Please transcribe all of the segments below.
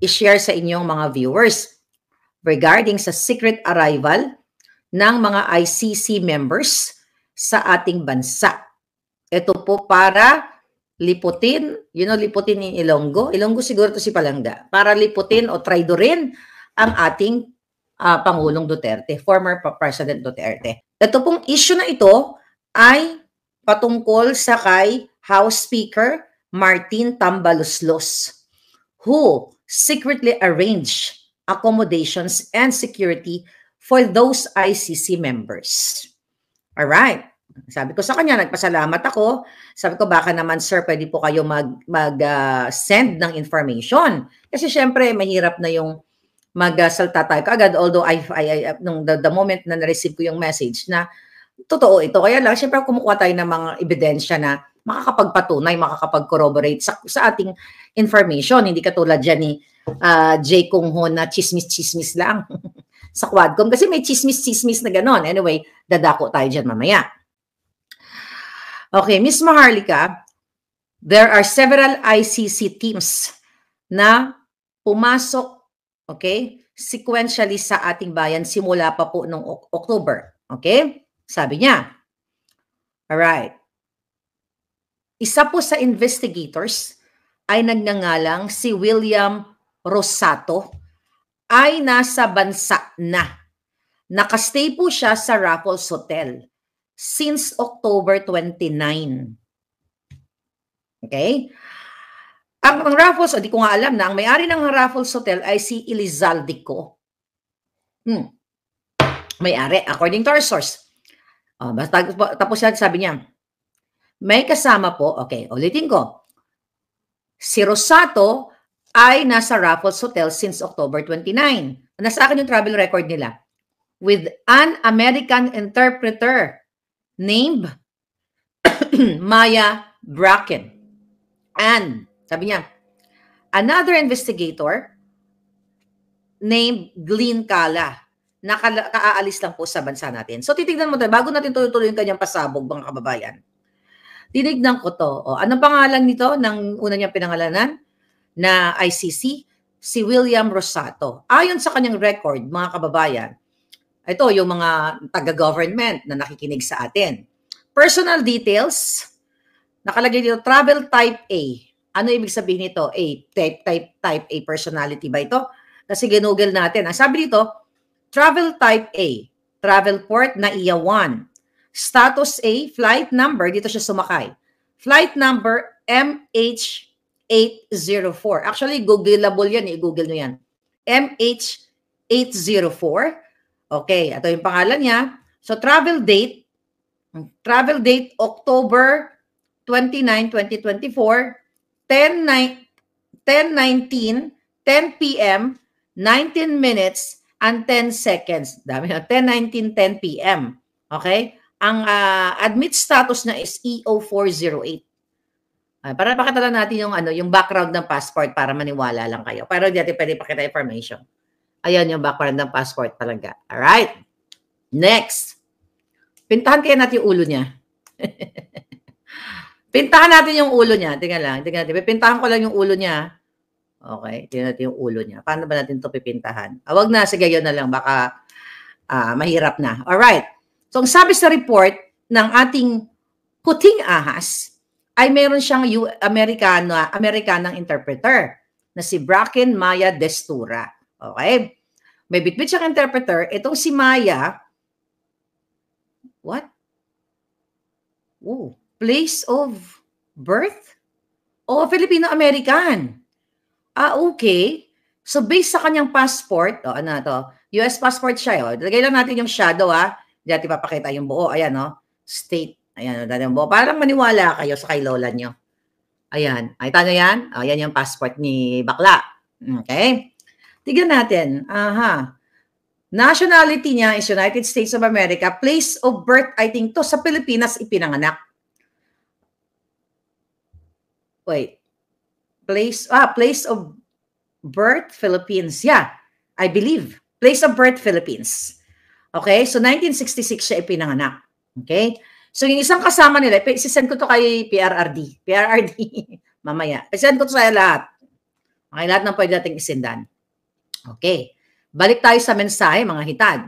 i-share sa inyong mga viewers regarding sa secret arrival ng mga ICC members sa ating bansa. Ito po para liputin, liputin ni Ilonggo. Ilonggo siguro to si Palangga. Para liputin o traidorin ang ating Pangulong Duterte, former President Duterte. Ito pong issue na ito ay patungkol sa kay House Speaker Martin Tambaluslos, who secretly arranged accommodations and security for those ICC members. Alright. Sabi ko sa kanya, nagpasalamat ako. Sabi ko, baka naman sir, pwede po kayo mag-send ng information. Kasi syempre, mahirap na yung magsalta tayo kaagad. Although, the moment na na-receive ko yung message na totoo ito. Kaya lang, syempre, kumukuha tayo ng mga ebidensya na makakapagpatunay, makakapag-corroborate sa ating information. Hindi katulad dyan ni Jay Kung Ho na chismis-chismis lang sa Quadcom. Kasi may chismis-chismis na ganon. Anyway, dadako tayo dyan mamaya. Okay, Ms. Maharlika, there are several ICC teams na pumasok, okay, sequentially sa ating bayan simula pa po noong October. Okay? Sabi niya. Alright. Isa po sa investigators ay nagngangalang si William Rosato ay nasa bansa na. Nakastay po siya sa Raffles Hotel since October 29. Okay? Ang Raffles, di ko nga alam na, ang may-ari ng Raffles Hotel ay si Elizaldico. May-ari, according to our source. Tapos yan, sabi niya, may kasama po, okay, ulitin ko. Si Rosato ay nasa Raffles Hotel since October 29. Nasa akin yung travel record nila. With an American interpreter named Maya Bracken. And, sabi niya, another investigator named Glenn Cala na kaalis lang po sa bansa natin. So, titignan mo tayo, bago natin tuloy-tuloy yung kanyang pasabog, mga kababayan. Tinignan ko to. O, anong pangalan nito ng una niyang pinangalanan na ICC? Si William Rosato. Ayon sa kanyang record, mga kababayan, ito yung mga taga-government na nakikinig sa atin. Personal details, nakalagay dito, travel type A. Ano ibig sabihin nito? Type A personality ba ito? Kasi ginugol natin. Ang sabi dito, travel type A, travel port NAIA 1. Status A, flight number, dito siya sumakay. Flight number MH804. Actually, Googleable yan, i-Google nyo yan. MH804. Okay, ito yung pangalan niya. So, travel date October 29, 2024, 10:19, 10 p.m., 19 minutes, and 10 seconds. Dami na, 10:19, 10 p.m. Okay? Ang admit status na is EO408. Para pakita lang natin yung background ng passport para maniwala lang kayo. Pero hindi natin pwede pakita information. Ayan yung background ng passport talaga. Alright. Next. Pintahan kaya natin yung ulo niya. Pintahan natin yung ulo niya. Tingnan lang. Pipintahan ko lang yung ulo niya. Okay. Tingnan natin yung ulo niya. Paano ba natin ito pipintahan? Wag na. Sige, yun na lang. Baka mahirap na. Alright. So, ang sabi sa report ng ating puting ahas ay meron siyang Amerikanang interpreter na si Bracken Maya Destura. Okay? May bitbit siyang interpreter. Itong si Maya, what? Oh, place of birth? Oh, Filipino-American. Okay. So, based sa kanyang passport, ano to? US passport siya. Lagay lang natin yung shadow, Hindi natin papakita yung buo. Ayan, state. Ayan, yung buo. Parang maniwala kayo sa kay lola nyo. Ayan. Ay, tanya yan? Ayan yung passport ni Bakla. Okay? Tignan natin. Nationality niya is United States of America. Place of birth, I think to sa Pilipinas ipinanganak. Wait. Place of birth, Philippines. Yeah, I believe. Place of birth, Philippines. Okay? So, 1966 siya ipinanganak. Okay? So, yung isang kasama nila, isisend ko to kay PRRD. Mamaya. Isend ko to sa lahat. Okay, lahat ng pwede nating isendan. Okay. Balik tayo sa mensahe, mga hitad.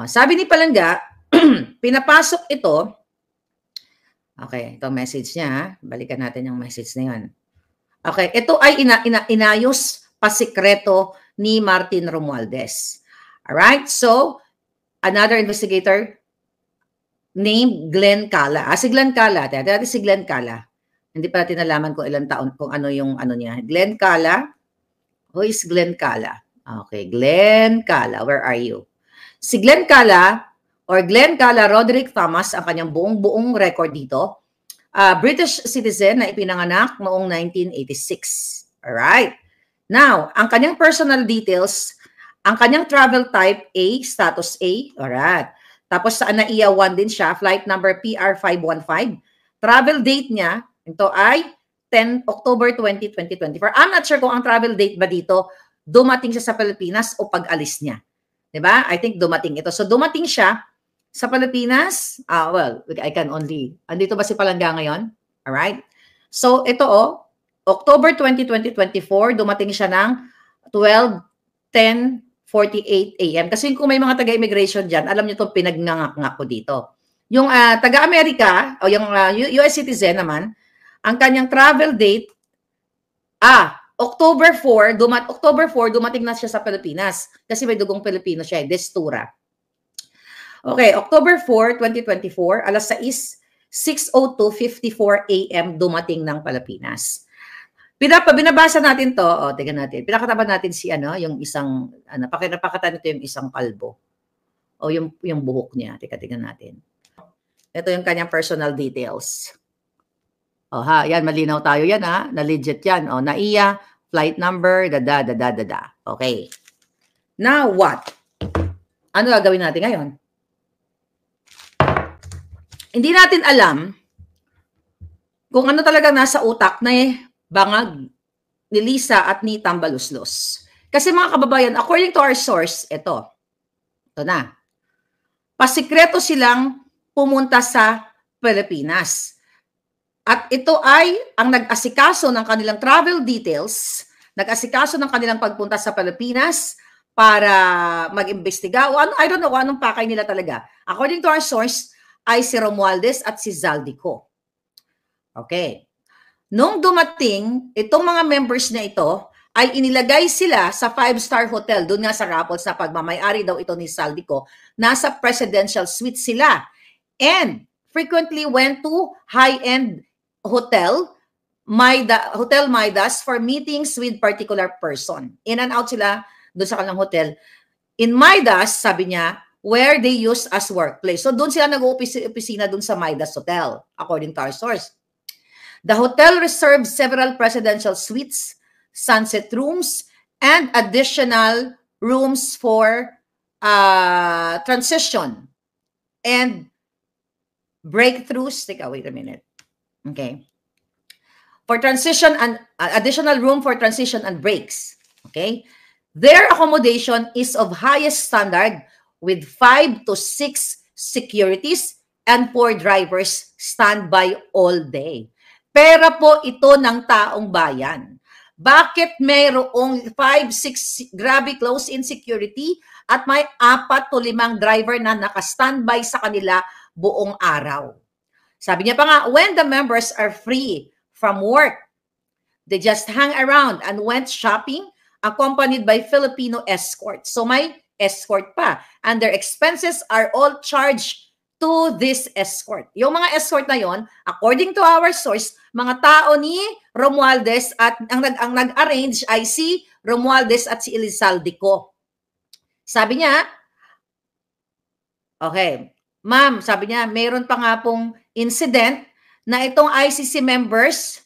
Sabi ni Palangga, pinapasok ito. Okay, ito message niya. Ha? Balikan natin yung message na yun. Okay, ito ay inayos pasikreto ni Martin Romualdez. Alright, so, another investigator named Glenn Cala. Si Glenn Cala. Dati si Glenn Cala. Hindi pa natin nalaman kung ilang taon, kung ano yung ano niya. Glenn Cala. Who is Glenn Cala? Okay, Glenn Cala. Where are you? Si Glenn Cala, or Glenn Cala Roderick Thomas, ang kanyang buong record dito. British citizen na ipinanganak noong 1986. Alright. Now, ang kanyang personal details, ang kanyang travel type A, status A. Alright. Tapos sa ANAIA 1 din siya, flight number PR515. Travel date niya, ito ay 10 October 20, 2024. I'm not sure kung ang travel date ba dito, dumating siya sa Pilipinas o pag-alis niya. Diba? I think dumating ito. So dumating siya sa Pilipinas. Well, I can only, andito ba si Palangga ngayon? Alright? So ito October 20, 2024, dumating siya ng 12:10:48 a.m. Kasi kung may mga taga-immigration dyan, alam niyo itong pinagnangak ko dito. Yung taga-Amerika, o yung US citizen naman, ang kanyang travel date, October 4, dumating na siya sa Pilipinas. Kasi may dugong Pilipino siya, Destura. Okay, October 4, 2024, alas 6:02:54 a.m. dumating ng Pilipinas. Binabasa natin to, tingnan natin. Pinakataban natin si yung isang, napakatan nito yung isang kalbo. O yung buhok niya. Tingnan natin. Ito yung kanyang personal details. Yan, malinaw tayo yan na legit yan. NAIA, flight number, dada. Okay. Now what? Ano gagawin natin ngayon? Hindi natin alam kung ano talaga nasa utak na bangag ni Lisa at ni Tambaluslos. Kasi mga kababayan, according to our source, ito na. Pasikreto silang pumunta sa Pilipinas. At ito ay ang nag-asikaso ng kanilang travel details, nag-asikaso ng kanilang pagpunta sa Pilipinas para mag-imbestiga. I don't know anong pakay nila talaga. According to our source, ay si Romualdez at si Zaldico. Okay. Nung dumating, itong mga members na ito, ay inilagay sila sa 5-star hotel. Doon nga sa Raffles na pagmamayari daw ito ni Zaldico. Nasa presidential suite sila. And frequently went to high-end Hotel Midas for meetings with particular person. In and out sila doon sa kanilang hotel. In Midas, sabi niya, where they use as workplace. So doon sila nag-opisina doon sa Midas Hotel, according to our source. The hotel reserves several presidential suites, sunset rooms, and additional rooms for transition and breakthroughs. Wait a minute. Okay. For transition and additional room for transition and breaks. Okay. Their accommodation is of highest standard with 5 to 6 securities and 4 drivers standby all day. Pera po ito ng taong bayan. Bakit mayroong 5-6 grabe close-in security at may 4 to 5 driver na naka-standby sa kanila buong araw? Sabi niya pa nga, when the members are free from work, they just hang around and went shopping accompanied by Filipino escorts. So may escort pa. And their expenses are all charged to this escort. Yung mga escort na yon, according to our source, mga tao ni Romualdez at ang nag-arrange ay si Romualdez at si Elizaldico. Sabi niya, okay, ma'am, sabi niya, mayroon pa nga pong incident na itong ICC members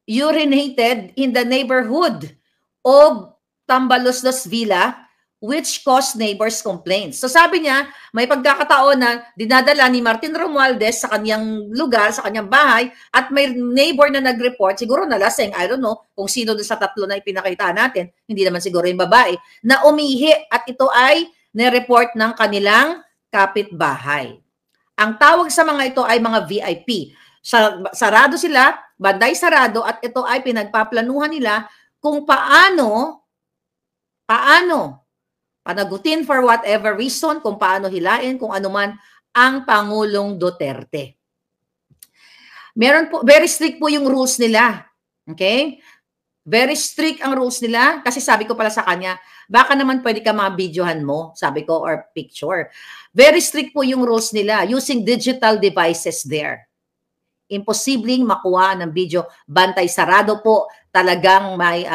urinated in the neighborhood of Tambaluslos Villa, which caused neighbors' complaints. So sabi niya, may pagkakataon na dinadala ni Martin Romualdez sa kanyang lugar, sa kanyang bahay, at may neighbor na nag-report, siguro nalasing, I don't know, kung sino doon sa 3 na ipinakita natin, hindi naman siguro yung babae, na umihi at ito ay nireport ng kanilang kapitbahay. Ang tawag sa mga ito ay mga VIP. Sarado sila, banday sarado, at ito ay pinagpaplanuhan nila kung paano panagutin for whatever reason, kung paano hilain, kung ano man ang Pangulong Duterte. Meron po, very strict po yung rules nila. Okay? Very strict ang rules nila kasi sabi ko pala sa kanya, baka naman pwede ka ma-videohan mo, sabi ko, or picture. Very strict po yung rules nila using digital devices there. Imposibleng makuha ng video. Bantay sarado po. Talagang may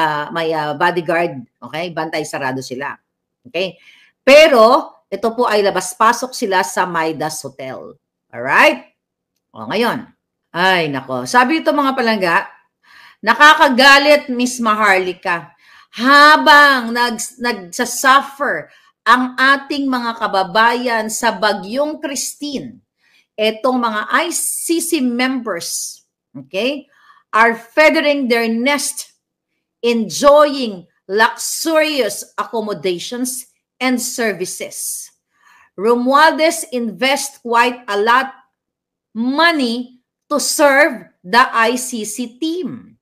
bodyguard. Okay? Bantay sarado sila. Okay? Pero, ito po ay labas-pasok sila sa Midas Hotel. Alright? O, ngayon. Ay, nako. Sabi ito mga palangga, nakakagalit, Miss Maharlika. Habang nagsasuffer ang ating mga kababayan sa Bagyong Christine, etong mga ICC members, okay, are feathering their nest, enjoying luxurious accommodations and services. Romualdez invest quite a lot money to serve the ICC team,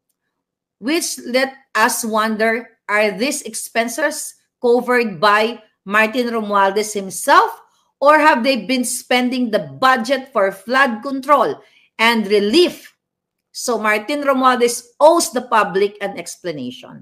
which let us wonder, are these expenses covered by Martin Romualdez himself, or have they been spending the budget for flood control and relief? So Martin Romualdez owes the public an explanation.